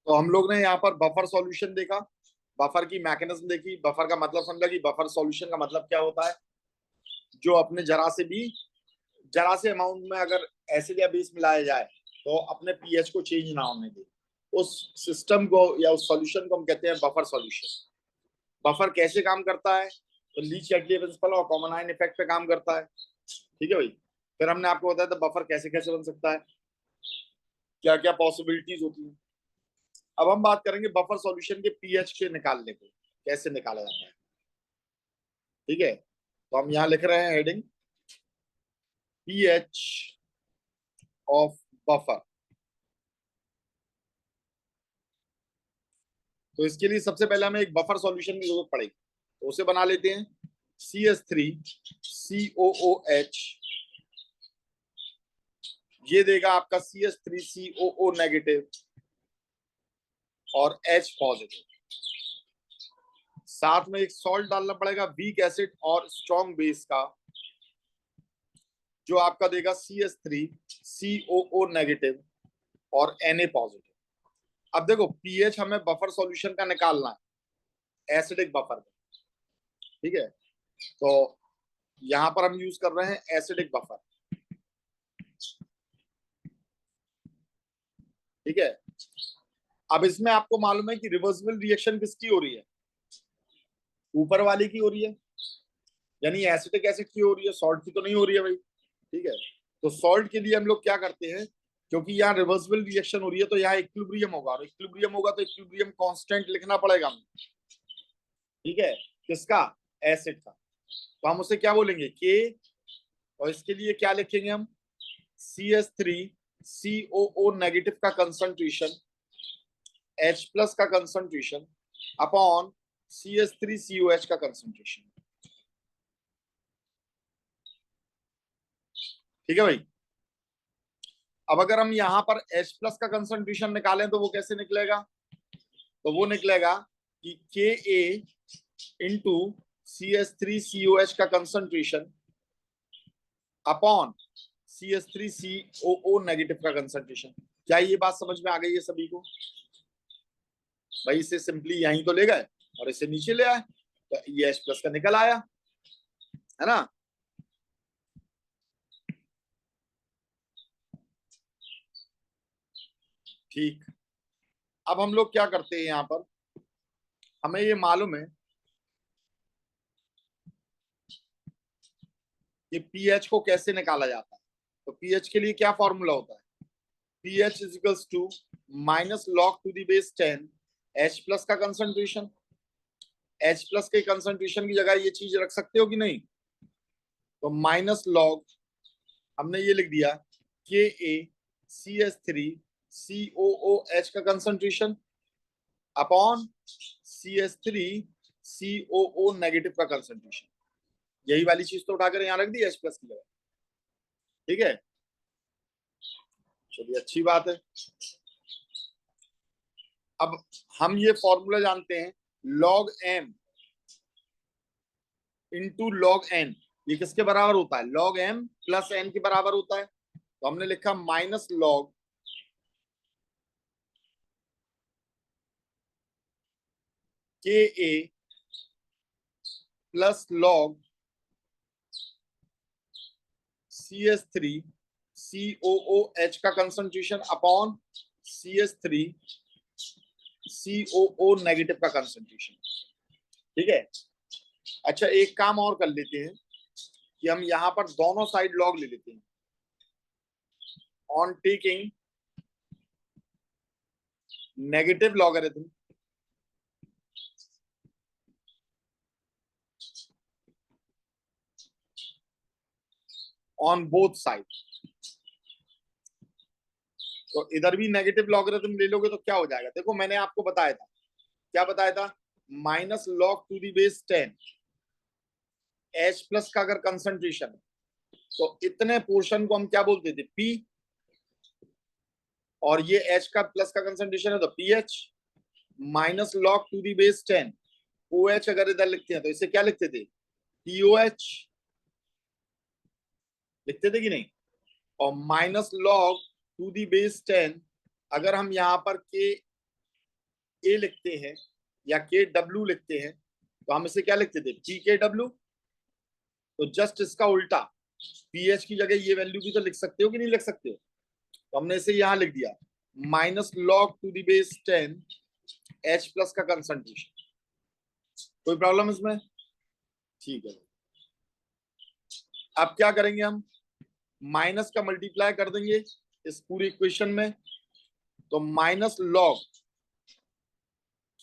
तो हम लोग ने यहाँ पर बफर सॉल्यूशन देखा, बफर की मैकेनिज्म देखी, बफर का मतलब समझा कि बफर सॉल्यूशन का मतलब क्या होता है, जो अपने जरा से अमाउंट में अगर एसिड या बेस मिलाया जाए तो अपने पीएच को चेंज ना होने दे, उस सिस्टम को या उस सॉल्यूशन को हम कहते हैं बफर सॉल्यूशन। बफर कैसे काम करता है, तो लीच एटली प्रिंसिपल और कॉमन आयन इफेक्ट पे काम करता है। ठीक है भाई। फिर हमने आपको बताया था बफर कैसे कैसे बन सकता है, क्या क्या पॉसिबिलिटीज होती है। अब हम बात करेंगे बफर सॉल्यूशन के पीएच के निकालने को, कैसे निकाला जाता है। ठीक है, तो हम यहाँ लिख रहे हैं हेडिंग पीएच ऑफ बफर। तो इसके लिए सबसे पहले हमें एक बफर सॉल्यूशन की जरूरत पड़ेगी, तो उसे बना लेते हैं। CH3COOH, ये देगा आपका CH3COO नेगेटिव और H पॉजिटिव। साथ में एक सॉल्ट डालना पड़ेगा, वीक एसिड और स्ट्रॉन्ग बेस का, जो आपका देगा CH3COO नेगेटिव और Na पॉजिटिव। अब देखो पीएच हमें बफर सॉल्यूशन का निकालना है, एसिडिक बफर का। ठीक है, तो यहां पर हम यूज कर रहे हैं एसिडिक बफर। ठीक है, अब इसमें आपको मालूम है कि रिवर्सिबल रिएक्शन किसकी हो रही है, ऊपर वाली की हो रही है, यानी एसिटिक एसिड की हो रही है, सॉल्ट की तो नहीं हो रही है भाई। ठीक है, तो सॉल्ट के लिए हम लोग क्या करते हैं, क्योंकि यहाँ रिवर्सिबल रिएक्शन हो रही है तो यहाँ इक्विलिब्रियम होगा, और इक्विलिब्रियम होगा तो इक्विलिब्रियम कांस्टेंट लिखना पड़ेगा हमें। ठीक है, किसका, एसिड का। तो हम उसे क्या बोलेंगे, के, और इसके लिए क्या लिखेंगे हम, CH3COO नेगेटिव का कंसंट्रेशन H प्लस का कंसंट्रेशन अपॉन CH3COH का कंसंट्रेशन। ठीक है भाई। अब अगर हम यहाँ पर H प्लस का कंसंट्रेशन निकालें तो वो कैसे निकलेगा, तो वो निकलेगा कि Ka इंटू CH3COH का कंसंट्रेशन अपॉन CH3COO नेगेटिव का कंसंट्रेशन। क्या ये बात समझ में आ गई है सभी को भाई? इसे सिंपली यहीं तो ले गए और इसे नीचे ले आए, तो ये H प्लस का निकल आया, है ना। ठीक, अब हम लोग क्या करते हैं, यहाँ पर हमें ये मालूम है कि पीएच को कैसे निकाला जाता है। तो पीएच के लिए क्या फॉर्मूला होता है, pH is equals to minus log to the base 10 H plus का कंसंट्रेशन। H प्लस के कंसंट्रेशन की जगह ये चीज रख सकते हो कि नहीं, तो माइनस लॉग हमने ये लिख दिया KaCH3COOH का कंसंट्रेशन अपॉन CH3COO नेगेटिव का कंसंट्रेशन। यही वाली चीज तो उठाकर यहाँ रख दी H प्लस की जगह। ठीक है, चलिए अच्छी बात है। अब हम ये फॉर्मूला जानते हैं, log m into log n, ये किसके बराबर होता है, लॉग एम प्लस एन के बराबर होता है। तो हमने लिखा माइनस लॉग के ए प्लस लॉग CH3COOH का कंसंट्रेशन अपॉन CH3COO नेगेटिव का कंसंट्रेशन। ठीक है, अच्छा एक काम और कर लेते हैं कि हम यहां पर दोनों साइड लॉग ले लेते हैं। On taking negative logarithm on both side, तो इधर भी नेगेटिव लॉगरिथम ले लोगे तो क्या हो जाएगा, देखो मैंने आपको बताया था, क्या बताया था, minus log to the base 10 H plus का अगर कंसंट्रेशन तो इतने पोर्शन को हम क्या बोलते थे, P, और ये H का प्लस का कंसंट्रेशन है तो pH, minus log to the base 10 OH अगर इधर लिखते हैं तो इसे क्या लिखते थे, POH लिखते थे कि नहीं, और minus log to the base 10 अगर हम यहाँ पर के ए लिखते हैं या के डब्ल्यू लिखते हैं तो हम इसे क्या लिखते थे, पी के डब्ल्यू। तो जस्ट इसका उल्टा, पीएच की जगह ये वैल्यू भी तो लिख सकते हो कि नहीं लिख सकते हो। तो हमने इसे यहां लिख दिया -log⁻10 H प्लस का कंसंट्रेशन। कोई प्रॉब्लम इसमें? ठीक है। अब क्या करेंगे हम, माइनस का मल्टीप्लाई कर देंगे इस पूरी इक्वेशन में। तो -log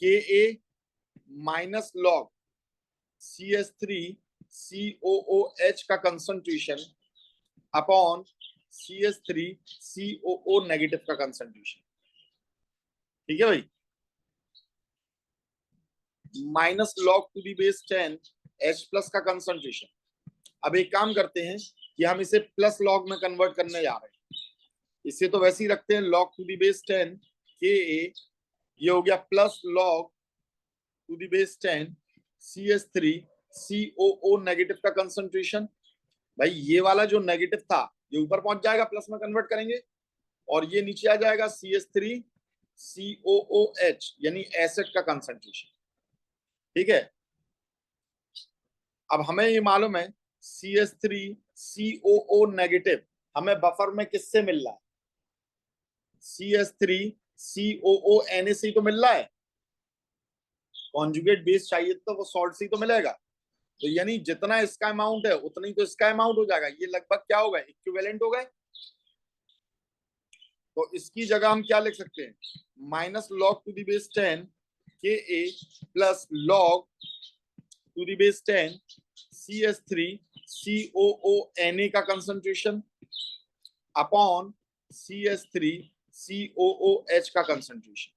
के ए -log CH3COOH का कंसंट्रेशन अपॉन CH3COO नेगेटिव का कंसंट्रेशन। ठीक है भाई, -log⁻10 H प्लस का कंसंट्रेशन। अब एक काम करते हैं कि हम इसे प्लस लॉग में कन्वर्ट करने जा रहे हैं। इसे तो वैसे ही रखते हैं log⁻10 के ए, ये हो गया +log⁻10 CH3COO नेगेटिव का कंसंट्रेशन। भाई ये वाला जो नेगेटिव था ये ऊपर पहुंच जाएगा, प्लस में कन्वर्ट करेंगे, और ये नीचे आ जाएगा CH3COOH यानी एसिड का कंसंट्रेशन। ठीक है, अब हमें ये मालूम है CH3COO नेगेटिव हमें बफर में किससे मिल रहा है, CH3COO Na से तो मिल रहा है। कॉन्जुगेट बेस चाहिए तो वो सॉल्ट से तो मिलेगा। तो यानी जितना इसका अमाउंट है उतना ही तो इसका अमाउंट हो जाएगा। ये लगभग क्या होगा, इक्विवेलेंट हो गए। तो इसकी जगह हम क्या लिख सकते हैं, -log⁻10 के a plus log⁻10 CH3COO Na का कंसंट्रेशन अपॉन CH3COOH का कंसंट्रेशन।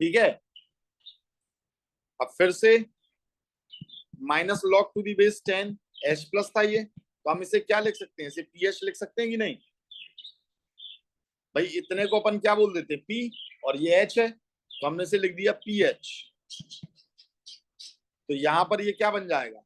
ठीक है, अब फिर से -log⁻10 H प्लस था ये, तो हम इसे क्या लिख सकते हैं, इसे पीएच लिख सकते हैं कि नहीं। भाई इतने को अपन क्या बोल देते हैं, पी, और ये एच है तो हमने इसे लिख दिया पीएच। तो यहां पर ये क्या बन जाएगा,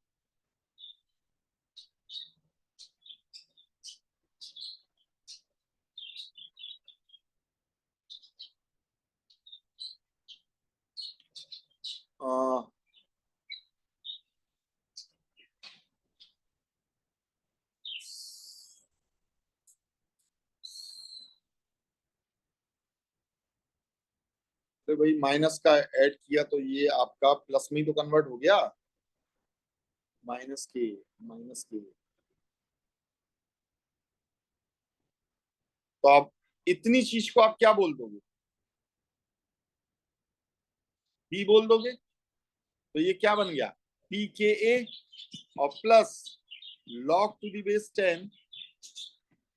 आ, तो भाई माइनस का ऐड किया तो ये आपका प्लस में ही तो कन्वर्ट हो गया, माइनस के। तो आप इतनी चीज को आप क्या बोल दोगे, पी बोल दोगे। तो ये क्या बन गया, पी के ए और प्लस log⁻10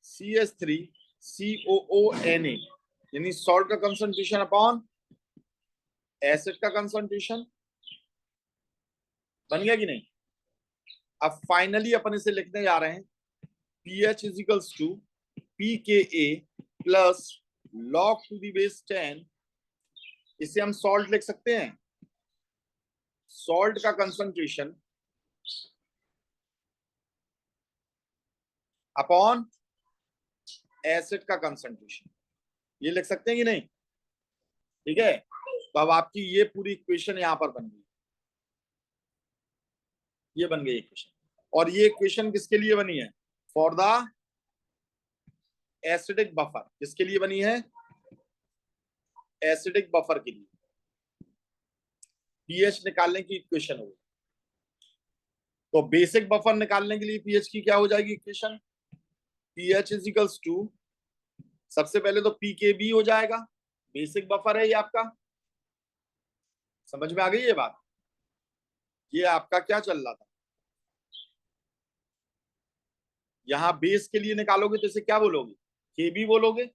CH3COO Na यानी सॉल्ट का कंसंट्रेशन अपॉन एसिड का कंसंट्रेशन। बन गया कि नहीं। अब फाइनली अपन इसे लिखने जा रहे हैं pH equals to p K a plus log⁻10, इसे हम सॉल्ट लिख सकते हैं, सॉल्ट का कंसंट्रेशन अपॉन एसिड का कंसंट्रेशन। ये लिख सकते हैं कि नहीं। ठीक है, तो अब आपकी ये पूरी इक्वेशन यहां पर बन गई, ये बन गई इक्वेशन। और ये इक्वेशन किसके लिए बनी है, फॉर द एसिडिक बफर। किसके लिए बनी है, एसिडिक बफर के लिए। पीएच निकालने की इक्वेशन होगी। तो बेसिक बफर निकालने के लिए पीएच की क्या हो जाएगी इक्वेशन, पीएच इजिकल्स टू, सबसे पहले तो पी के बी हो जाएगा, बेसिक बफर है ये आपका। समझ में आ गई ये बात। ये आपका क्या चल रहा था, यहाँ बेस के लिए निकालोगे तो इसे क्या बोलोगे, के बी बोलोगे, है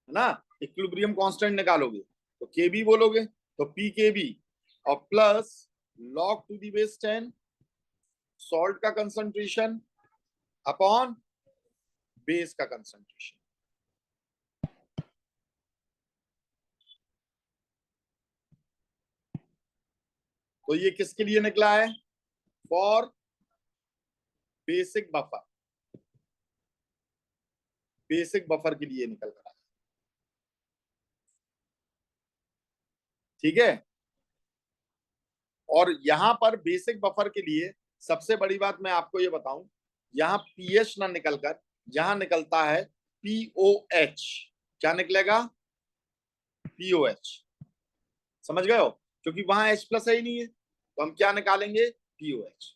ना। इक्विलिब्रियम कांस्टेंट निकालोगे तो के बी बोलोगे, तो पी के बी और प्लस log⁻10 सॉल्ट का कंसंट्रेशन अपॉन बेस का कंसंट्रेशन। तो ये किसके लिए निकला है, for basic buffer, basic buffer के लिए निकल रहा है। ठीक है। और यहां पर बेसिक बफर के लिए सबसे बड़ी बात मैं आपको ये बताऊं, यहां पीएच ना निकलकर यहां निकलता है पीओएच। क्या निकलेगा? पीओएच। समझ गए हो? क्योंकि वहां एच प्लस है ही नहीं है, तो हम क्या निकालेंगे? पीओएच।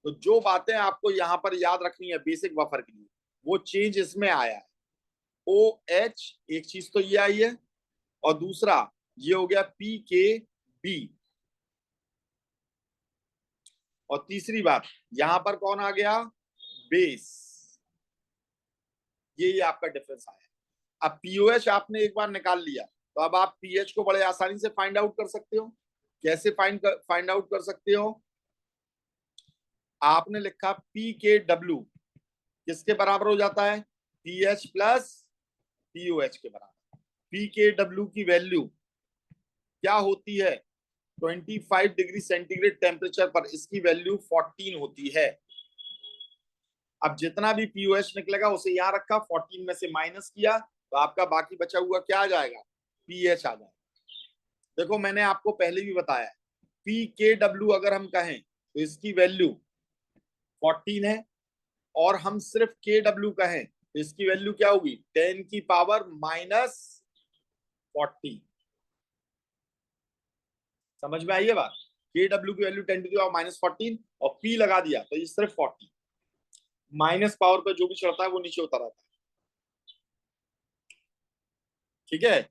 तो जो बातें आपको यहां पर याद रखनी है बेसिक बफर के लिए, वो चेंज इसमें आया है। ओ एच, एक चीज तो ये आई है, और दूसरा ये हो गया पी के बी। और तीसरी बात, यहां पर कौन आ गया? बेस। ये आपका डिफरेंस आया। अब पीओएच आपने एक बार निकाल लिया, तो अब आप पीएच को बड़े आसानी से फाइंड आउट कर सकते हो। कैसे फाइंड आउट कर सकते हो? आपने लिखा पी के डब्ल्यू किसके बराबर हो जाता है? पीएच प्लस पीओएच के बराबर। पी के डब्ल्यू की वैल्यू क्या होती है? 25 डिग्री सेंटीग्रेड टेम्परेचर पर इसकी वैल्यू 14 होती है। अब जितना भी पीओएच निकलेगा उसे यहां रखा, 14 में से माइनस किया, तो आपका बाकी बचा हुआ क्या आ जाएगा? पीएच आ जाएगा। देखो मैंने आपको पहले भी बताया, पी के डब्ल्यू अगर हम कहें तो इसकी वैल्यू 14 है, और हम सिर्फ के डब्ल्यू कहें तो इसकी वैल्यू क्या होगी? 10 की पावर माइनस 40। समझ में आई है बात? के डब्ल्यू की value 10 to the power minus 14, और पी लगा दिया तो ये सिर्फ 40। माइनस पावर पे जो भी चढ़ता है वो नीचे उतर आता है। ठीक है।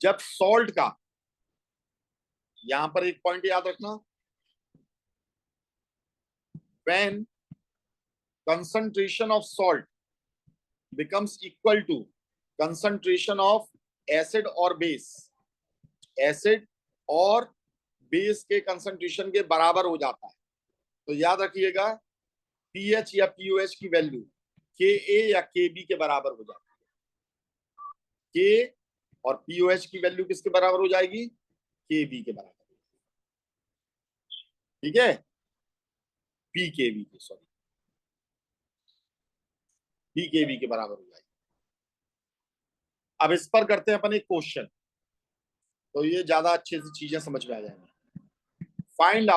जब सॉल्ट का, यहां पर एक पॉइंट याद रखना, when concentration of salt becomes equal to concentration of acid और base, एसिड और बेस के कंसंट्रेशन के बराबर हो जाता है, तो याद रखिएगा पीएच या पीओएच की वैल्यू के ए या के बी के बराबर हो जाती है। के और पीओएच की वैल्यू किसके बराबर हो जाएगी? के बी के बराबर। ठीक है। पी के बी के, सॉरी, पी के बी के बराबर हो जाएगी। अब इस पर करते हैं अपन एक क्वेश्चन, तो ये ज्यादा अच्छे से चीजें समझ में आ जाएंगी। Find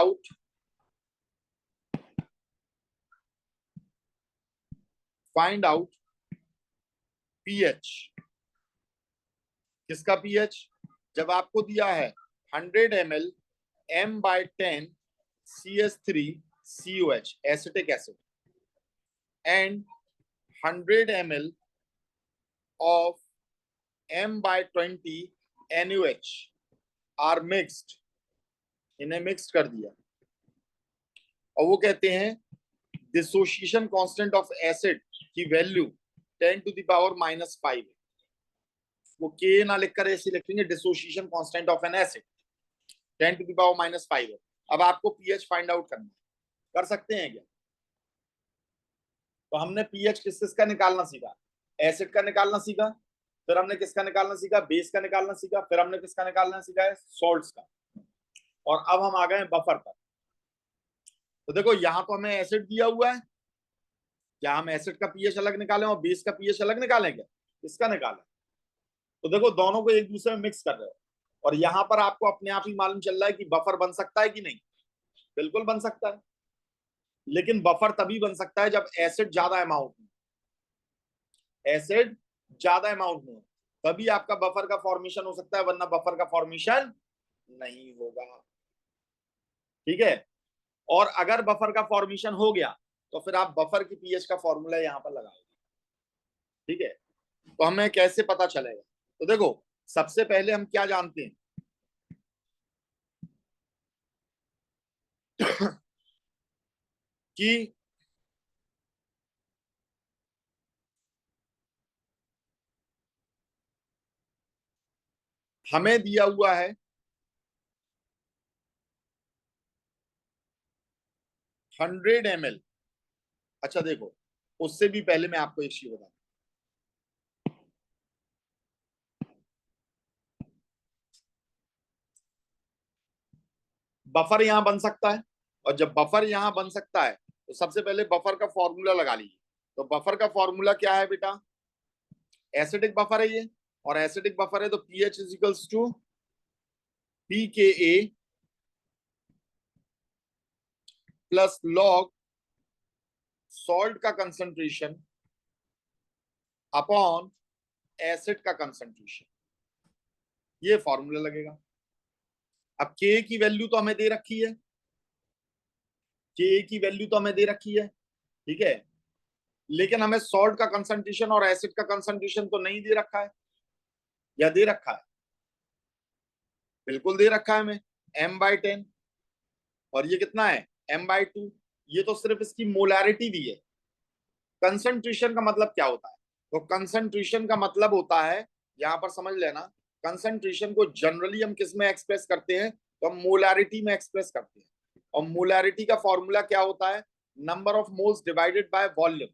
out pH. किसका पीएच? जब आपको दिया है 100 ml M/10 CH3COH acetic acid and 100 ml of M/20 NaOH are mixed, इन्हें मिक्स कर दिया, और वो कहते हैं डिसोसिएशन कांस्टेंट ऑफ एसिड की value 10 to the power minus 5 है। वो के ना लिखकर ऐसे लिखेंगे dissociation constant of an acid 10 to the power minus 5 है। अब आपको पीएच फाइंड आउट करना है, कर सकते हैं क्या? तो हमने पीएच किस किस का निकालना सीखा? एसिड का निकालना सीखा, फिर हमने किसका निकालना सीखा? बेस का निकालना सीखा, फिर हमने किसका निकालना सीखा है? सॉल्ट्स का। और अब हम आ गए बफर पर। तो देखो यहां तो हमें एसिड दिया हुआ है, क्या हम एसिड का पीएच अलग निकालें और बेस का पीएच अलग निकालें क्या? किसका निकालें? तो देखो दोनों को एक दूसरे में मिक्स कर रहे हो, और यहां पर आपको अपने आप ही मालूम चल रहा है कि बफर बन सकता है कि नहीं। बिल्कुल बन सकता है, लेकिन बफर तभी बन सकता है जब एसिड ज्यादा अमाउंट में, एसिड ज्यादा अमाउंट में, तभी आपका बफर का फॉर्मेशन हो सकता है, वरना बफर का फॉर्मेशन नहीं होगा। ठीक है। और अगर बफर का फॉर्मेशन हो गया तो फिर आप बफर की पीएच का फॉर्मूला यहां पर लगाओगे। ठीक है। तो हमें कैसे पता चलेगा? तो देखो सबसे पहले हम क्या जानते हैं कि हमें दिया हुआ है 100 ml। अच्छा देखो, उससे भी पहले मैं आपको एक चीज बता, बफर यहां बन सकता है, और जब बफर यहां बन सकता है तो सबसे पहले बफर का फॉर्मूला लगा लीजिए। तो बफर का फॉर्मूला क्या है बेटा? एसिडिक बफर है ये, और एसिडिक बफर है तो pH is equals to pKa plus log salt का कंसंट्रेशन अपॉन एसिड का कंसंट्रेशन, ये फॉर्मूला लगेगा। अब के की वैल्यू तो हमें दे रखी है, के की वैल्यू तो हमें दे रखी है, ठीक है, लेकिन हमें सॉल्ट का कंसंट्रेशन और एसिड का कंसंट्रेशन तो नहीं दे रखा है, या दे रखा है? बिल्कुल दे रखा है हमें, m/10, और ये कितना है, m/2। ये तो सिर्फ इसकी मोलैरिटी दी है। कंसंट्रेशन का मतलब क्या होता है? तो कंसंट्रेशन का मतलब होता है, यहां पर समझ लेना, कंसंट्रेशन को जनरली हम किस में एक्सप्रेस करते हैं? तो हम मोलैरिटी में एक्सप्रेस करते हैं, और मोलैरिटी का फॉर्मूला क्या होता है? Number of moles divided by volume,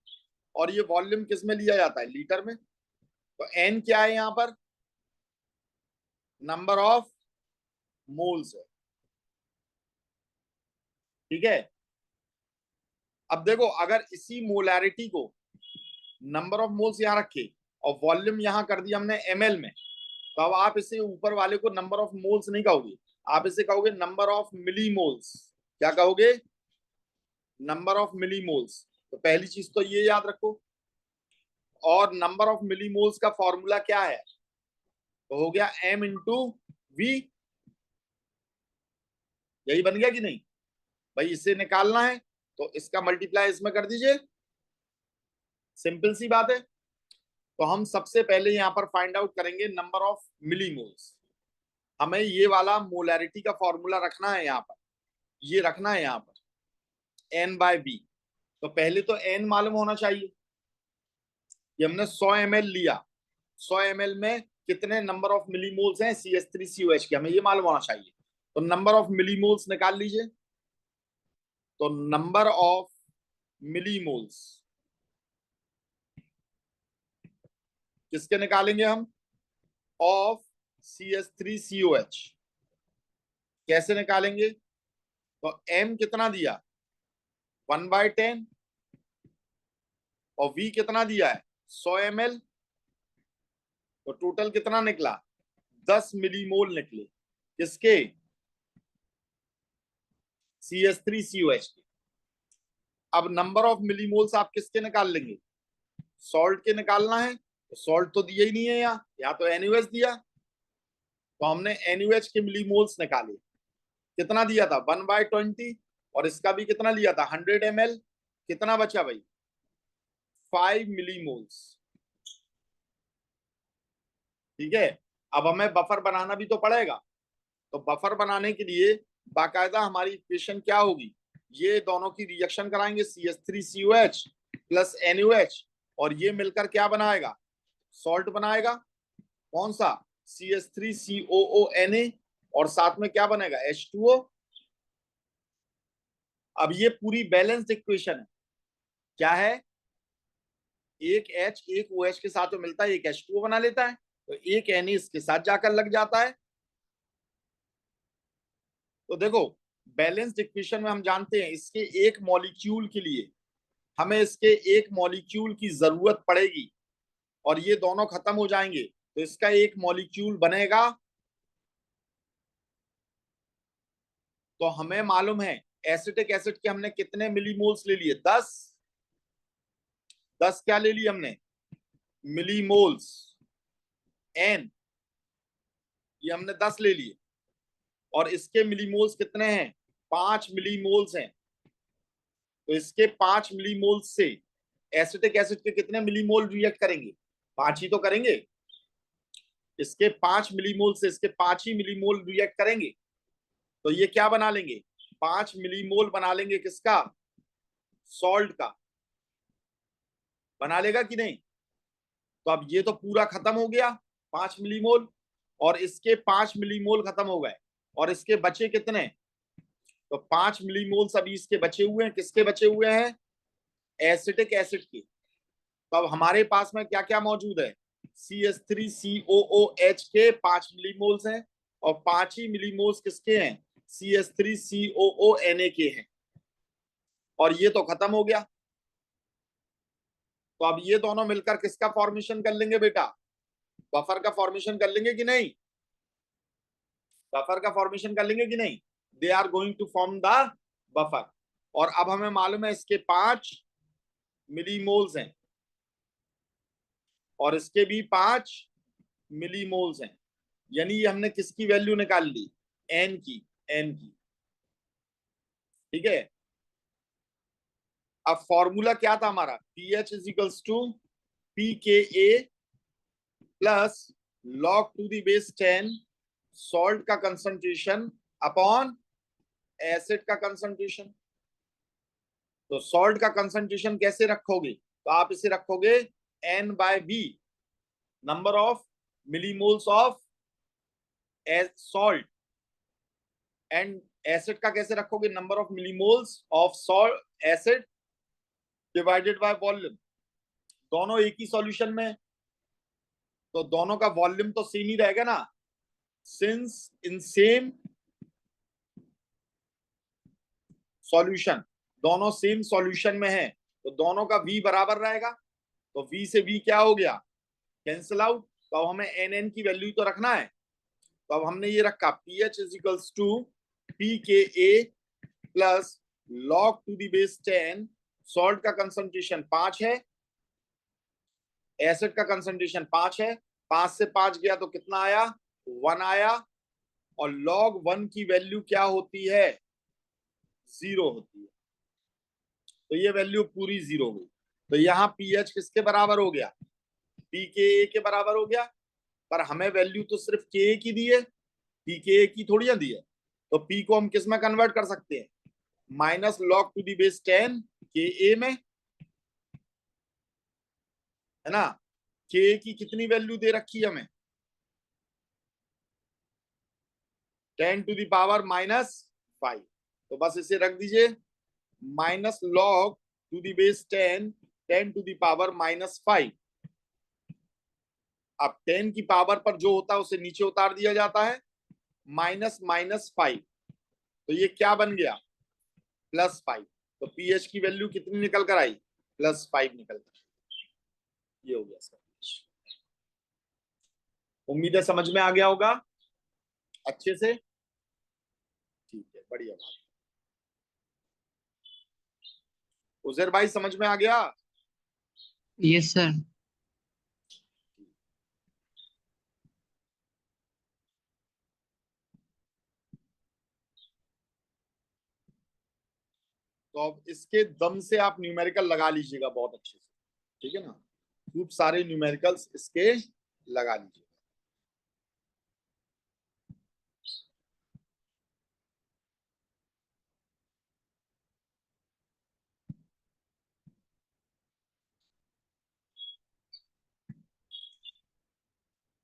और ये वॉल्यूम किस में लिया जाता है? लीटर में। तो एन क्या है यहां पर? नंबर ऑफ मोल्स है, ठीक है। अब देखो, अगर इसी मोलैरिटी को नंबर ऑफ मोल्स यहां रखे और वॉल्यूम यहां कर दिया हमने ml में, तो अब आप इसे ऊपर वाले को नंबर ऑफ मोल्स नहीं कहोगे, आप इसे कहोगे नंबर ऑफ मिली मोल्स। क्या कहोगे? Number of millimoles. तो पहली चीज तो ये याद रखो। और नंबर ऑफ मिली मोल्स का फॉर्मूला क्या है? तो हो गया m इंटू वी, यही बन गया कि नहीं भाई? इसे निकालना है तो इसका मल्टीप्लाई इसमें कर दीजिए, सिंपल सी बात है। तो हम सबसे पहले यहां पर फाइंड आउट करेंगे नंबर ऑफ मिली मोल्स। हमें ये वाला मोलैरिटी का फॉर्मूला रखना है यहाँ पर, ये रखना है यहाँ पर n/b। तो पहले तो n मालूम होना चाहिए। ये हमने 100 ml लिया, 100 ml में कितने नंबर ऑफ मिलीमोल्स हैं CH3COH के, हमें ये मालूम होना चाहिए। तो नंबर ऑफ मिलीमोल्स निकाल लीजिए। तो नंबर ऑफ मिलीमोल्स किसके निकालेंगे हम? Of CH3COH। कैसे निकालेंगे? तो m कितना दिया? 1/10, और v कितना दिया है? 100 ml। तो टोटल कितना निकला? 10 मिलीमोल निकले, किसके? CH3COH के। अब नंबर ऑफ मिलीमोल्स आप किसके निकाल लेंगे? सॉल्ट के निकालना है, तो सॉल्ट तो दिया ही नहीं है यहाँ तो NaOH दिया। तो हमने NaOH के मिलीमोल्स निकाले, कितना दिया था? 1/20, और इसका भी कितना लिया था? 100 ml। कितना बचा भाई? 5 मिलीमोल्स, ठीक है। अब हमें बफर बनाना भी तो पड़ेगा, तो बफर बनाने के लिए बाकायदा हमारी इक्वेशन क्या होगी? ये दोनों की रिएक्शन कराएंगे, CH3COH प्लस NaOH, और ये मिलकर क्या बनाएगा? सॉल्ट बनाएगा। कौन सा? CH3COONA, और साथ में क्या बनेगा? H2O। अब ये पूरी बैलेंस्ड इक्वेशन है। क्या है? एक H एक OH के साथ में मिलता है, एक H2O बना लेता है, तो एक Na इसके साथ जाकर लग जाता है। तो देखो, बैलेंस्ड इक्वेशन में हम जानते हैं इसके एक मॉलिक्यूल के लिए हमें इसके एक मॉलिक्यूल की जरूरत पड़ेगी, और ये दोनों खत्म हो जाएंगे तो इसका एक मॉलिक्यूल बनेगा। तो हमें मालूम है एसिटिक एसिड के हमने कितने मिलीमोल्स ले लिए? 10। 10 क्या ले लिए हमने? मिलीमोल्स। एन, ये हमने 10 ले लिए, और इसके मिलीमोल्स कितने हैं? 5 मिलीमोल्स हैं। तो इसके 5 मिलीमोल्स से एसिटिक एसिड के कितने मिलीमोल रिएक्ट करेंगे? 5 ही तो करेंगे। इसके 5 मिलीमोल से इसके 5 ही मिलीमोल रिएक्ट करेंगे, तो ये क्या बना लेंगे? 5 मिलीमोल बना लेंगे, किसका? सॉल्ट का। बना लेगा कि नहीं? तो अब ये तो पूरा खत्म हो गया, 5 मिलीमोल, और इसके 5 मिलीमोल खत्म हो गए, और इसके बचे कितने? तो 5 मिलीमोल अभी इसके बचे हुए हैं, किसके बचे हुए हैं? एसिटिक एसिड के। तो अब हमारे पास में क्या क्या मौजूद है? CH3COOH के 5 मिलीमोल्स हैं, और 5 ही मिलीमोल्स किसके हैं? CH3COONA के हैं, और ये तो खत्म हो गया। तो अब ये दोनों मिलकर किसका फॉर्मेशन कर लेंगे बेटा? बफर का फॉर्मेशन कर लेंगे कि नहीं? बफर का फॉर्मेशन कर लेंगे कि नहीं? They are going to form the buffer. और अब हमें मालूम है इसके 5 मिलीमोल्स हैं और इसके भी 5 मिलीमोल्स हैं, यानी ये हमने किसकी वैल्यू निकाल ली? एन की, एन की। ठीक है, अब फॉर्मूला क्या था हमारा? PH is equals to p K a plus log to the base 10 salt का कंसंट्रेशन अपॉन एसिड का कंसंट्रेशन। तो सॉल्ट का कंसंट्रेशन कैसे रखोगे? तो आप इसे रखोगे n by b, number of millimoles of salt. And acid का कैसे रखोगे? Number of millimoles of salt acid divided by volume. दोनों एक ही सॉल्यूशन में, तो दोनों का वॉल्यूम तो सेम ही रहेगा ना, सिंस इन सेम सॉल्यूशन, दोनों सेम सॉल्यूशन में है, तो दोनों का v बराबर रहेगा। तो v से v क्या हो गया? Cancel out. तो अब हमें एन एन की वैल्यू तो रखना है, तो अब हमने ये रखा p H is equals to p K a plus log to the base 10। Salt का कंसंट्रेशन 5 है, एसिड का कंसंट्रेशन 5 है, 5 से 5 गया तो कितना आया? 1 आया। और लॉग 1 की वैल्यू क्या होती है? 0 होती है, तो ये वैल्यू पूरी 0 हुई। तो यहाँ पी एच किसके बराबर हो गया? पी के ए के बराबर हो गया। पर हमें वैल्यू तो सिर्फ के ए की दी है, पी के ए की थोड़ी ना दी है। तो पी को हम किस में कन्वर्ट कर सकते हैं? Minus log to the base 10 के ए में, है ना। के की कितनी वैल्यू दे रखी है हमें? 10 टू दी पावर -5। तो बस इसे रख दीजिए minus log to the base 10, 10 to the power -5। अब 10 की पावर पर जो होता है उसे नीचे उतार दिया जाता है, -5। तो ये क्या बन गया? +5। तो पीएच की वैल्यू कितनी निकल कर आई? +5 निकल कर। ये हो गया सर। उम्मीद है समझ में आ गया होगा अच्छे से। ठीक है, बढ़िया बात। उजैर भाई समझ में आ गया? Yes sir. तो अब इसके दम से आप न्यूमेरिकल लगा लीजिएगा बहुत अच्छे से, ठीक है ना। खूब सारे न्यूमेरिकल्स इसके लगा लीजिए।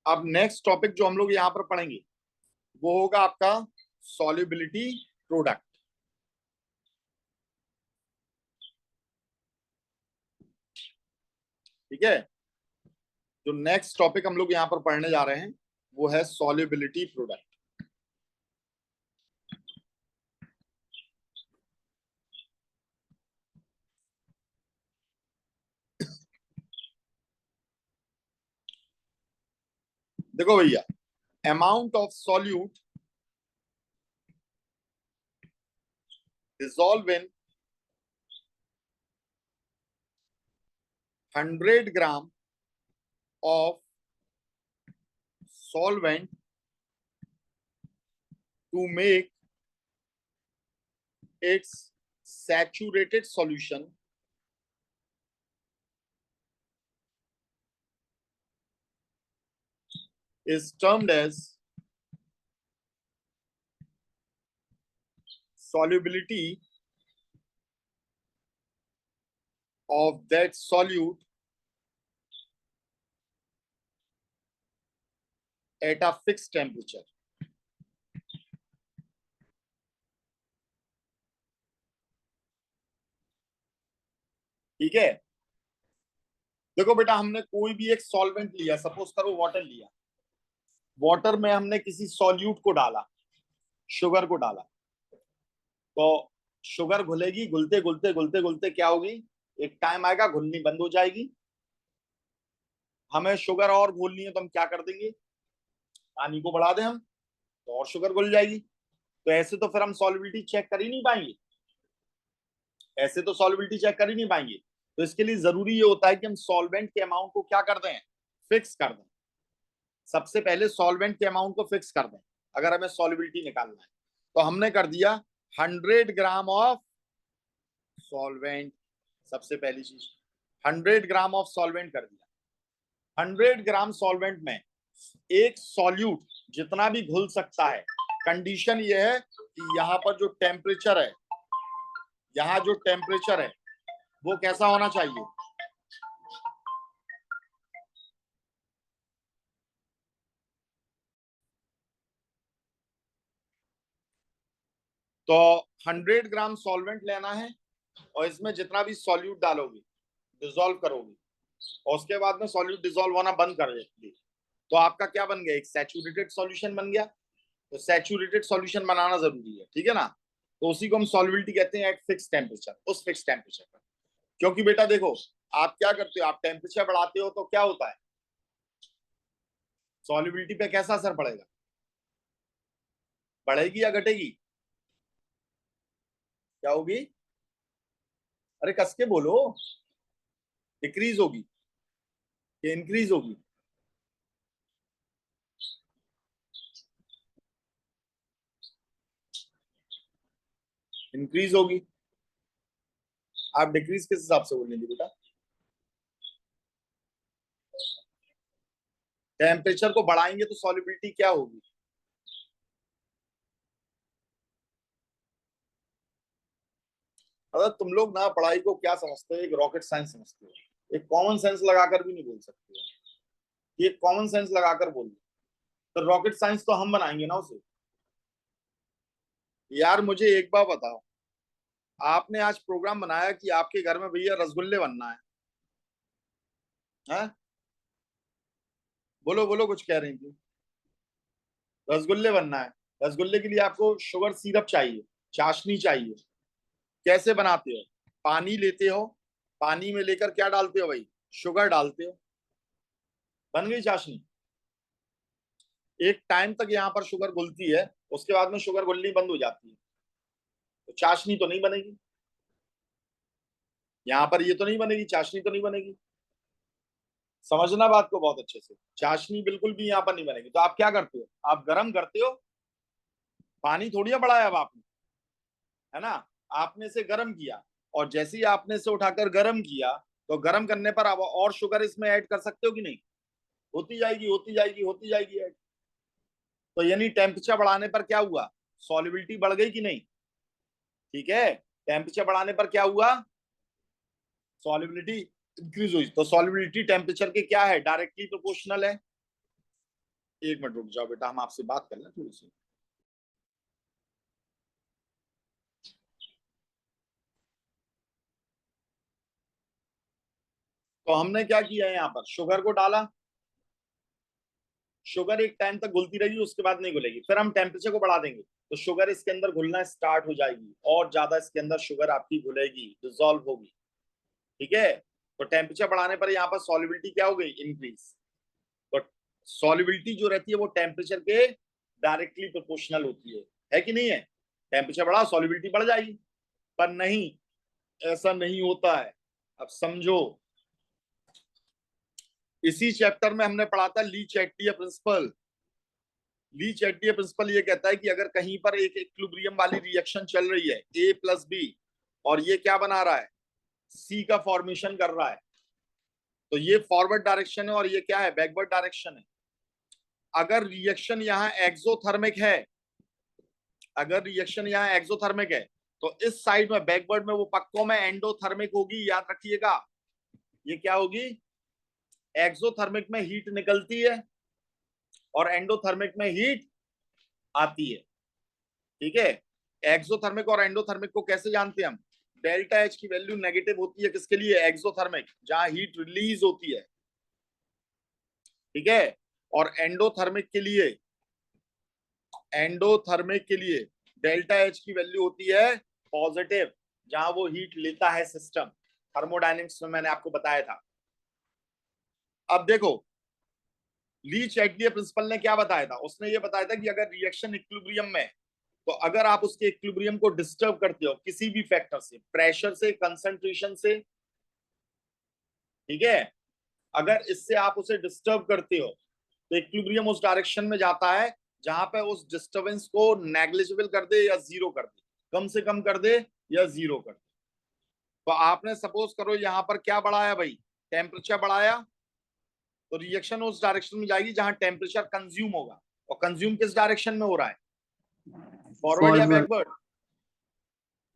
अब नेक्स्ट टॉपिक जो हम लोग यहाँ पर पढ़ेंगे वो होगा आपका सॉल्युबिलिटी प्रोडक्ट। ठीक है, जो नेक्स्ट टॉपिक हम लोग यहाँ पर पढ़ने जा रहे हैं वो है सॉल्युबिलिटी प्रोडक्ट। देखो भैया, amount of solute dissolve in 100 gram of solvent to make its saturated solution is termed as solubility of that solute at a fixed temperature। ठीक है, देखो बेटा, हमने कोई भी एक सॉल्वेंट लिया, सपोज करो वाटर लिया, वाटर में हमने किसी सॉल्यूट को डाला, शुगर को डाला, तो शुगर घुलेगी, घुलते घुलते घुलते घुलते क्या होगी? एक टाइम आएगा घुलनी बंद हो जाएगी, हमें शुगर और घोलनी है तो हम क्या कर देंगे, पानी को बढ़ा दें हम, तो और शुगर घुल जाएगी। तो ऐसे तो फिर हम सॉल्युबिलिटी चेक कर ही नहीं पाएंगे, ऐसे तो सॉल्युबिलिटी चेक कर ही नहीं पाएंगे। तो इसके लिए जरूरी ये होता है कि हम सॉल्वेंट के अमाउंट को क्या कर दें, फिक्स कर दें। सबसे पहले सॉल्वेंट के अमाउंट को फिक्स कर दें अगर हमें सॉल्युबिलिटी निकालना है। तो हमने कर दिया 100 ग्राम ऑफ सॉल्वेंट, सबसे पहली चीज 100 ग्राम ऑफ सॉल्वेंट कर दिया। 100 ग्राम सॉल्वेंट में एक सॉल्यूट जितना भी घुल सकता है, कंडीशन ये है कि यहाँ पर जो टेम्परेचर है, यहाँ जो टेम्परेचर है वो कैसा होना चाहिए, तो 100 ग्राम सॉल्वेंट लेना है और इसमें जितना भी सॉल्यूट डालोगे, डिसॉल्व करोगे, और उसके बाद में सॉल्यूट डिसॉल्व होना बंद कर देगी, तो आपका क्या बन गया, एक सैचुरेटेड सॉल्यूशन बन गया। तो सैचुरेटेड सॉल्यूशन बनाना जरूरी है, ठीक है ना। तो उसी को हम सॉल्युबिलिटी कहते हैं एट फिक्स टेम्परेचर, उस फिक्स टेम्परेचर पर। क्योंकि बेटा देखो, आप क्या करते हो, आप टेम्परेचर बढ़ाते हो तो क्या होता है, सॉल्युबिलिटी पे कैसा असर पड़ेगा, बढ़ेगी या घटेगी, क्या होगी, अरे कस के बोलो, डिक्रीज होगी कि इंक्रीज होगी, इंक्रीज होगी। आप डिक्रीज किस हिसाब से बोलेंगे बेटा, टेम्परेचर को बढ़ाएंगे तो सॉल्युबिलिटी क्या होगी, अगर तुम लोग ना पढ़ाई को क्या समझते हो, एक रॉकेट साइंस समझते हो, एक कॉमन सेंस लगाकर भी नहीं बोल सकते हो, ये कॉमन सेंस लगाकर बोल, तो रॉकेट साइंस तो हम बनाएंगे ना उसे। यार मुझे एक बार बताओ, आपने आज प्रोग्राम बनाया कि आपके घर में भैया रसगुल्ले बनना है? बोलो बोलो, कुछ कह रही थी, रसगुल्ले बनना है। रसगुल्ले के लिए आपको शुगर सिरप चाहिए, चाशनी चाहिए। कैसे बनाते हो, पानी लेते हो, पानी में लेकर क्या डालते हो भाई, शुगर डालते हो, बन गई चाशनी। एक टाइम तक यहाँ पर शुगर घुलती है, उसके बाद में शुगर घुलनी बंद हो जाती है, तो चाशनी तो नहीं बनेगी, यहाँ पर ये तो नहीं बनेगी, चाशनी तो नहीं बनेगी। समझना बात को बहुत अच्छे से, चाशनी बिल्कुल भी यहाँ पर नहीं बनेगी। तो आप क्या करते हो, आप गर्म करते हो, पानी थोड़ी ना बढ़ाया अब आपने, है ना, आपने इसे गर्म किया, और जैसे ही आपने इसे उठाकर गर्म किया, तो गर्म करने पर आप और शुगर इसमें ऐड कर सकते हो कि नहीं, होती जाएगी होती जाएगी होती जाएगी ऐड। तो यानी टेम्परेचर बढ़ाने पर क्या हुआ, सॉल्युबिलिटी बढ़ गई कि नहीं, ठीक है, टेम्परेचर बढ़ाने पर क्या हुआ, सॉल्युबिलिटी इंक्रीज हुई। तो सॉल्युबिलिटी टेम्परेचर के क्या है, डायरेक्टली प्रोपोर्शनल है। एक मिनट रुक जाओ बेटा, हम आपसे बात कर लें थोड़ी सी। तो हमने क्या किया है, यहाँ पर शुगर को डाला, शुगर एक टाइम तक घुलती रहेगी, उसके बाद नहीं घुलेगी, फिर हम टेम्परेचर को बढ़ा देंगे तो शुगर इसके अंदर घुलना स्टार्ट हो जाएगी, और ज्यादा इसके अंदर शुगर आपकी घुलेगी, डिजोल्व होगी, ठीक है। तो टेम्परेचर बढ़ाने पर यहाँ पर सॉल्युबिलिटी क्या हो गई, इंक्रीज। तो सॉल्युबिलिटी जो रहती है वो टेम्परेचर के डायरेक्टली प्रोपोर्शनल होती है कि नहीं है, टेम्परेचर बढ़ा सॉल्युबिलिटी बढ़ जाएगी। पर नहीं, ऐसा नहीं होता है। अब समझो, इसी चैप्टर में हमने पढ़ा था ली चैटिया प्रिंसिपल। ली चैटिया प्रिंसिपल ये कहता है कि अगर कहीं पर एक इक्विलिब्रियम वाली रिएक्शन चल रही है ए प्लस बी, और ये क्या बना रहा है, सी का फॉर्मेशन कर रहा है, तो ये फॉरवर्ड डायरेक्शन है और ये क्या है, बैकवर्ड डायरेक्शन है। अगर रिएक्शन यहाँ एक्सोथर्मिक है, अगर रिएक्शन यहाँ एक्सोथर्मिक है, तो इस साइड में बैकवर्ड में वो पक्कों में एंडोथर्मिक होगी, याद रखिएगा। ये क्या होगी, एक्सोथर्मिक में हीट निकलती है और एंडोथर्मिक में हीट आती है, ठीक है। एक्सोथर्मिक और एंडोथर्मिक को कैसे जानते हैं हम, डेल्टा एच की वैल्यू नेगेटिव होती है किसके लिए, एक्सोथर्मिक, जहां हीट रिलीज होती है, ठीक है। और एंडोथर्मिक के लिए, एंडोथर्मिक के लिए डेल्टा एच की वैल्यू होती है पॉजिटिव, जहां वो हीट लेता है सिस्टम। थर्मोडायनेमिक्स में मैंने आपको बताया था, अब देखो, ली चैटलियर प्रिंसिपल ने क्या बताया था, उसने ये बताया था कि अगर रिएक्शन इक्विलिब्रियम में, तो अगर आप उसके इक्विलिब्रियम को डिस्टर्ब करते हो किसी भी फैक्टर से, प्रेशर से, कंसंट्रेशन से, ठीक है, अगर इससे आप उसे डिस्टर्ब करते हो तो इक्विलिब्रियम उस डायरेक्शन में जाता है जहां पे उस डिस्टर्बेंस को नेग्लिजिबल कर दे या जीरो कर दे, कम से कम कर दे या जीरो कर दे। तो आपने सपोज करो यहां पर क्या बढ़ाया भाई, टेम्परेचर बढ़ाया, तो रिएक्शन उस डायरेक्शन में जाएगी जहां टेम्परेचर कंज्यूम होगा, और कंज्यूम किस डायरेक्शन में हो रहा है, फॉरवर्ड या फॉरवर्ड। बैकवर्ड?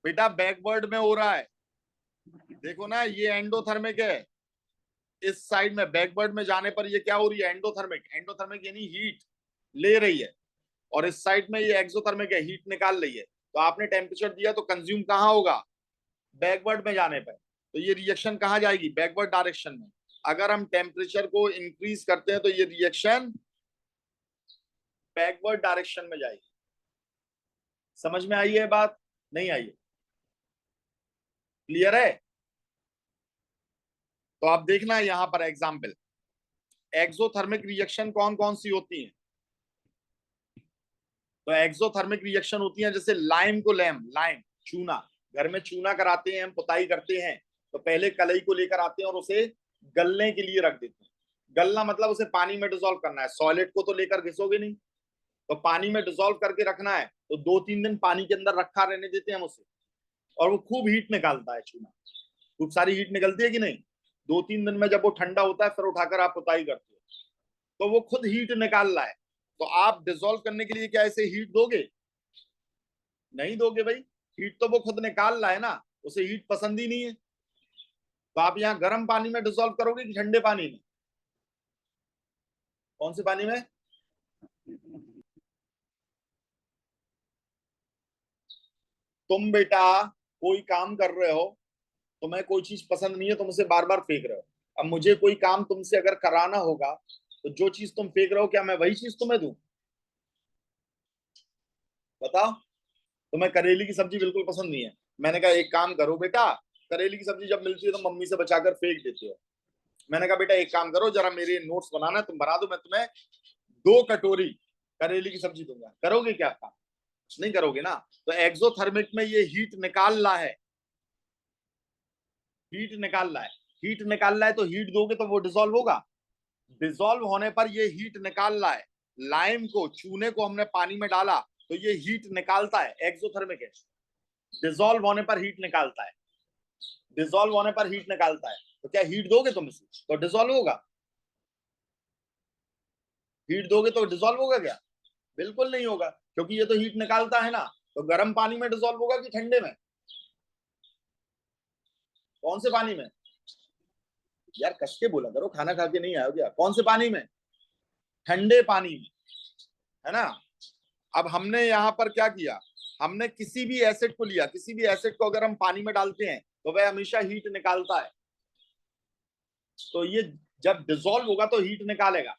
बेटा बैकवर्ड में हो रहा है। देखो ना, ये एंडोथर्मिक है, इस साइड में बैकवर्ड में जाने पर ये क्या हो रही है, एंडोथर्मिक। एंडोथर्मिक यानी हीट ले रही है, और इस साइड में ये एक्सोथर्मिक है, हीट निकाल रही है। तो आपने टेम्परेचर दिया तो कंज्यूम कहाँ होगा, बैकवर्ड में जाने पर, तो ये रिएक्शन कहाँ जाएगी, बैकवर्ड डायरेक्शन में। अगर हम टेम्परेचर को इंक्रीज करते हैं तो ये रिएक्शन बैकवर्ड डायरेक्शन में जाएगी। समझ में आई है बात, नहीं आई है? क्लियर है? तो आप देखना यहां पर एग्जाम्पल, एक्सोथर्मिक रिएक्शन कौन कौन सी होती हैं। तो एक्सोथर्मिक रिएक्शन होती है जैसे लाइम को लाइम चूना, घर में चूना कराते हैं हम, पुताई करते हैं, तो पहले कलई को लेकर आते हैं और उसे गलने के लिए रख देते हैं। गलना मतलब उसे पानी में डिसॉल्व करना है, सॉलिड को तो लेकर घिसोगे नहीं, तो पानी में डिसॉल्व करके रखना है, तो 2-3 दिन पानी के अंदर रखा रहने देते हैं हम उसे, और वो खूब हीट निकालता है चूना, खूब सारी हीट निकलती है कि नहीं। 2-3 दिन में जब वो ठंडा होता है फिर उठाकर आप पुताई करते हो, तो वो खुद हीट निकाल रहा है। तो आप डिसॉल्व करने के लिए क्या ऐसे हीट दोगे, नहीं दोगे भाई, हीट तो वो खुद निकाल रहा है ना, उसे हीट पसंद ही नहीं है। तो आप यहाँ गर्म पानी में डिसॉल्व करोगे कि ठंडे पानी में, कौन से पानी में? तुम बेटा कोई काम कर रहे हो, तुम्हें कोई चीज पसंद नहीं है, तुम उसे बार बार फेंक रहे हो। अब मुझे कोई काम तुमसे अगर कराना होगा, तो जो चीज तुम फेंक रहे हो क्या मैं वही चीज तुम्हें दूं? बताओ। तुम्हें करेली की सब्जी बिल्कुल पसंद नहीं है, मैंने कहा एक काम करो बेटा, करेली की सब्जी जब मिलती है तो मम्मी से बचाकर फेंक देते हो। मैंने कहा बेटा एक काम करो, जरा मेरे नोट्स बनाना है, तुम बना दो, मैं तुम्हें 2 कटोरी करेली की सब्जी दूंगा। करोगे क्या काम? नहीं करोगे ना। तो एक्सोथर्मिक में ये हीट निकाल रहा है, हीट निकाल रहा है, हीट निकाल रहा है, तो हीट दोगे तो वो डिसॉल्व होगा। डिसॉल्व होने पर ये हीट निकाल रहा है, लाइम को, चूने को हमने पानी में डाला तो ये हीट निकालता है, एक्सोथर्मिक है। डिसॉल्व होने पर हीट निकालता है, डिसॉल्व होने पर हीट निकालता है, तो क्या हीट दोगे तुम इसे तो डिसॉल्व होगा? हीट दोगे तो डिसॉल्व होगा क्या? बिल्कुल नहीं होगा, क्योंकि ये तो हीट निकालता है ना। तो गर्म पानी में डिसॉल्व होगा कि ठंडे में? कौन से पानी में? यार कस के बोला करो, खाना खा के नहीं आयो क्या? कौन से पानी में? ठंडे पानी में, है ना। अब हमने यहाँ पर क्या किया, हमने किसी भी एसिड को लिया, किसी भी एसिड को अगर हम पानी में डालते हैं तो वह हमेशा हीट निकालता है। तो ये जब डिसॉल्व होगा तो हीट निकालेगा,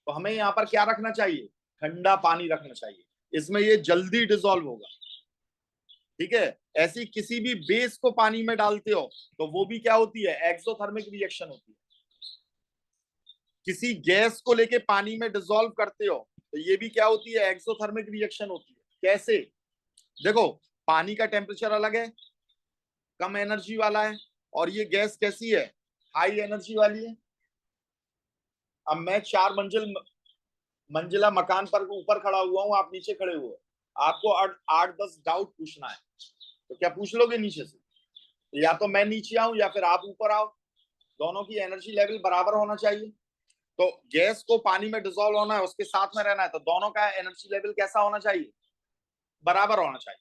तो हमें यहाँ पर क्या रखना चाहिए, ठंडा पानी रखना चाहिए, इसमें ये जल्दी डिसॉल्व होगा। ठीक है, ऐसी किसी भी बेस को पानी में डालते हो तो वो भी क्या होती है, एक्सोथर्मिक रिएक्शन होती है। किसी गैस को लेके पानी में डिसॉल्व करते हो तो ये भी क्या होती है, एक्सोथर्मिक रिएक्शन होती है। कैसे? देखो, पानी का टेम्परेचर अलग है, कम एनर्जी वाला है, और ये गैस कैसी है, हाई एनर्जी वाली है। अब मैं 4 मंजिला मकान पर ऊपर खड़ा हुआ हूँ, आप नीचे खड़े हुए हो, आपको 8-10 डाउट पूछना है, तो क्या पूछ लोगे नीचे से? या तो मैं नीचे आऊं या फिर आप ऊपर आओ, दोनों की एनर्जी लेवल बराबर होना चाहिए। तो गैस को पानी में डिसॉल्व होना है, उसके साथ में रहना है, तो दोनों का एनर्जी लेवल कैसा होना चाहिए, बराबर होना चाहिए।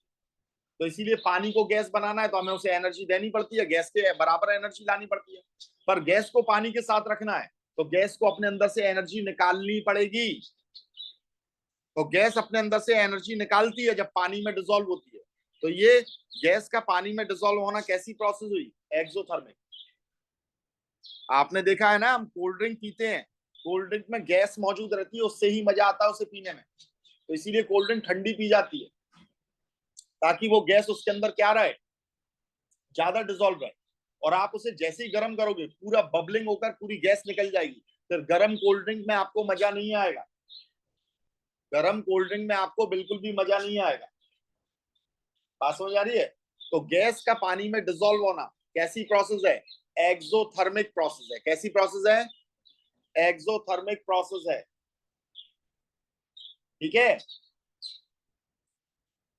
तो इसीलिए पानी को गैस बनाना है तो हमें उसे एनर्जी देनी पड़ती है, गैस के बराबर एनर्जी लानी पड़ती है। पर गैस को पानी के साथ रखना है तो गैस को अपने अंदर से एनर्जी निकालनी पड़ेगी। तो गैस अपने अंदर से एनर्जी निकालती है जब पानी में डिसॉल्व होती है। तो ये गैस का पानी में डिसॉल्व होना कैसी प्रोसेस हुई, एक्सोथर्मिक। आपने देखा है ना, हम कोल्ड ड्रिंक पीते हैं, कोल्ड ड्रिंक में गैस मौजूद रहती है, उससे ही मजा आता है उसे पीने में, तो इसीलिए कोल्ड ड्रिंक ठंडी पी जाती है, ताकि वो गैस उसके अंदर क्या रहे, ज्यादा डिसॉल्व रहे। और आप उसे जैसे ही गर्म करोगे पूरा बबलिंग होकर पूरी गैस निकल जाएगी, फिर गर्म कोल्ड ड्रिंक में आपको मजा नहीं आएगा, गर्म कोल्ड ड्रिंक में आपको बिल्कुल भी मजा नहीं आएगा। बात समझ आ रही है? तो गैस का पानी में डिसॉल्व होना कैसी प्रोसेस है? एक्सोथर्मिक प्रोसेस है। कैसी प्रोसेस है? एक्सोथर्मिक प्रोसेस है। ठीक है।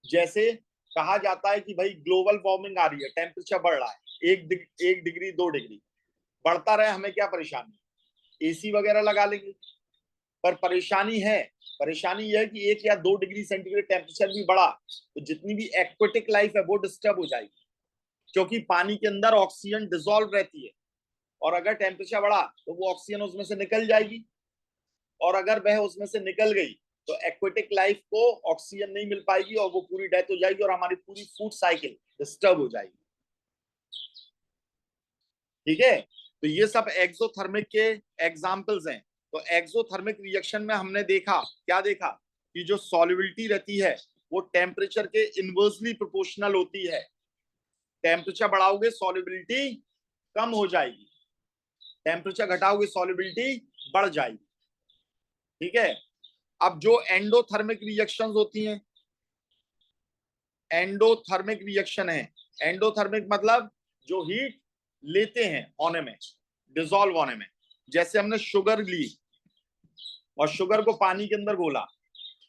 जैसे कहा जाता है कि भाई ग्लोबल वार्मिंग आ रही है, टेम्परेचर बढ़ रहा है, 1 डिग्री 2 डिग्री बढ़ता रहे, हमें क्या परेशानी? एसी वगैरह लगा लेंगे। पर परेशानी है, परेशानी यह है कि 1 या 2 डिग्री सेंटीग्रेड टेम्परेचर भी बढ़ा तो जितनी भी एक्वेटिक लाइफ है वो डिस्टर्ब हो जाएगी, क्योंकि पानी के अंदर ऑक्सीजन डिसॉल्व रहती है, और अगर टेम्परेचर बढ़ा तो वो ऑक्सीजन उसमें से निकल जाएगी, और अगर वह उसमें से निकल गई तो एक्वेटिक लाइफ को ऑक्सीजन नहीं मिल पाएगी और वो पूरी डेथ हो जाएगी, और हमारी पूरी फूड साइकिल डिस्टर्ब हो जाएगी। ठीक है। तो ये सब एक्सोथर्मिक के एग्जाम्पल्स हैं। तो एक्सोथर्मिक रिएक्शन में हमने देखा, क्या देखा? कि जो सॉल्युबिलिटी रहती है वो टेम्परेचर के इनवर्सली प्रोपोर्शनल होती है। टेम्परेचर बढ़ाओगे सॉल्युबिलिटी कम हो जाएगी, टेम्परेचर घटाओगे सॉल्युबिलिटी बढ़ जाएगी। ठीक है। अब जो एंडोथर्मिक रिएक्शंस होती हैं, एंडोथर्मिक रिएक्शन है, एंडोथर्मिक मतलब जो हीट लेते हैं होने में, डिसॉल्व होने में। जैसे हमने शुगर ली और शुगर को पानी के अंदर घोला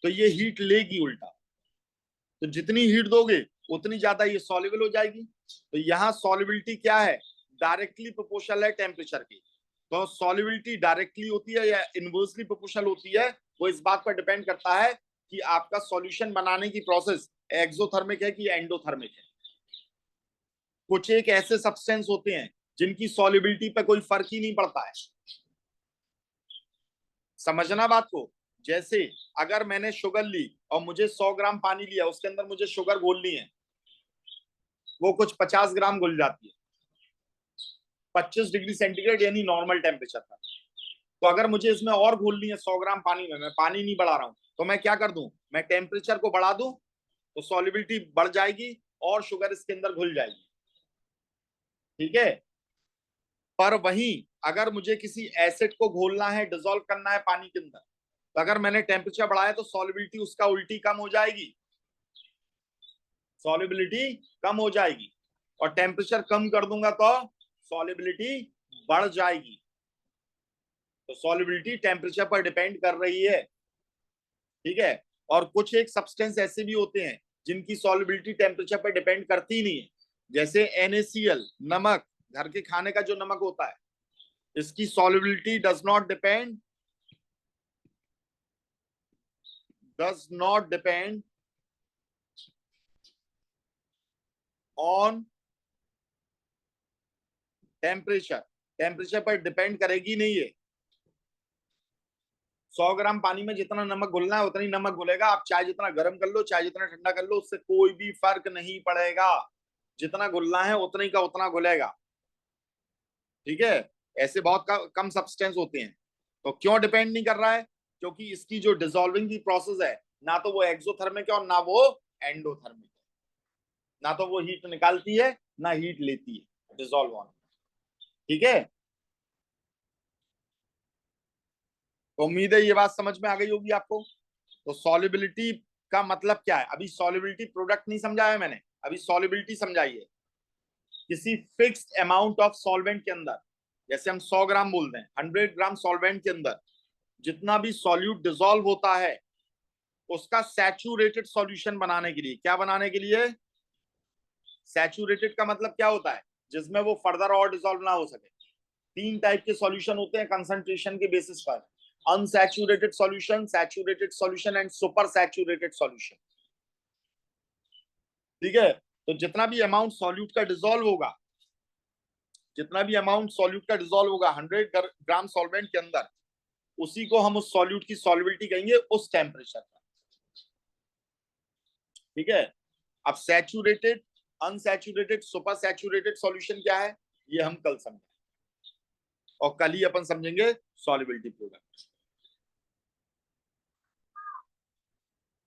तो ये हीट लेगी उल्टा, तो जितनी हीट दोगे उतनी ज्यादा ये सॉल्युबल हो जाएगी। तो यहाँ सॉल्युबिलिटी क्या है? डायरेक्टली प्रोपोर्शनल है टेम्परेचर की। तो सॉल्युबिलिटी डायरेक्टली होती है या इनवर्सली प्रोपोर्शनल होती है, वो इस बात पर डिपेंड करता है कि आपका सॉल्यूशन बनाने की प्रोसेस एक्सोथर्मिक है कि एंडोथर्मिक है। कुछ एक ऐसे सब्सटेंस होते हैं जिनकी सॉल्युबिलिटी पे कोई फर्क ही नहीं पड़ता है। समझना बात को। जैसे अगर मैंने शुगर ली और मुझे 100 ग्राम पानी लिया, उसके अंदर मुझे शुगर घोलनी है, वो कुछ 50 ग्राम घुल जाती है 25 डिग्री सेंटीग्रेड यानी नॉर्मल टेम्परेचर पर। तो अगर मुझे इसमें और घोलनी है 100 ग्राम पानी में, मैं पानी नहीं बढ़ा रहा हूं, तो मैं क्या कर दूं? मैं टेम्परेचर को बढ़ा दूं तो सॉल्युबिलिटी बढ़ जाएगी और शुगर इसके अंदर घुल जाएगी। ठीक है। पर वहीं अगर मुझे किसी एसिड को घोलना है, डिसॉल्व करना है पानी के अंदर, तो अगर मैंने टेम्परेचर बढ़ाया तो सॉल्युबिलिटी उसका उल्टी कम हो जाएगी, सॉल्युबिलिटी कम हो जाएगी। और टेम्परेचर कम कर दूंगा तो सॉल्युबिलिटी बढ़ जाएगी। तो सॉल्युबिलिटी टेम्परेचर पर डिपेंड कर रही है। ठीक है। और कुछ एक सब्सटेंस ऐसे भी होते हैं जिनकी सॉल्युबिलिटी टेम्परेचर पर डिपेंड करती नहीं है, जैसे NaCl, नमक, घर के खाने का जो नमक होता है, इसकी solubility does not depend on temperature, temperature पर डिपेंड करेगी नहीं है। 100 ग्राम पानी में जितना नमक घुलना है उतनी नमक घुलेगा। आप चाहे जितना गर्म कर लो, चाहे जितना ठंडा कर लो, उससे कोई भी फर्क नहीं पड़ेगा। जितना घुलना है उतनी का उतना घुलेगा। ठीक है। ऐसे बहुत कम सब्सटेंस होते हैं। तो क्यों डिपेंड नहीं कर रहा है? क्योंकि इसकी जो डिसॉल्विंग की प्रोसेस है, ना तो वो एक्सोथर्मिक है और ना वो एंडोथर्मिक है। ना तो वो हीट निकालती है ना हीट लेती है डिसॉल्व होने। ठीक है। तो उम्मीद है ये बात समझ में आ गई होगी आपको। तो सॉल्युबिलिटी का मतलब क्या है? अभी सॉल्युबिलिटी प्रोडक्ट नहीं समझाया मैंने, अभी सॉल्युबिलिटी समझाई है। किसी फिक्स्ड अमाउंट ऑफ सॉल्वेंट के अंदर, जैसे हम 100 ग्राम बोल रहे हैं, 100 ग्राम सॉल्वेंट के अंदर जितना भी सॉल्यूट डिसॉल्व होता है, उसका सैचुरेटेड सॉल्यूशन बनाने के लिए, क्या बनाने के लिए? सैचुरेटेड का मतलब क्या होता है? जिसमें वो फर्दर और डिसॉल्व ना हो सके। 3 टाइप के सॉल्यूशन होते हैं कंसंट्रेशन के बेसिस पर: unsaturated solution, saturated solution and super saturated solution. ठीक है। तो जितना भी अमाउंट सॉल्यूट का डिसॉल्व होगा, जितना भी अमाउंट सॉल्यूट का डिसॉल्व होगा 100 ग्राम सॉल्वेंट के अंदर, उसी को हम उस सॉल्यूट की सॉल्युबिलिटी कहेंगे उस टेम्परेचर पर। ठीक है। अब saturated, unsaturated, super saturated solution क्या है, ये हम कल समझेंगे, और कल ही अपन समझेंगे सॉल्युबिलिटी प्रोडक्ट।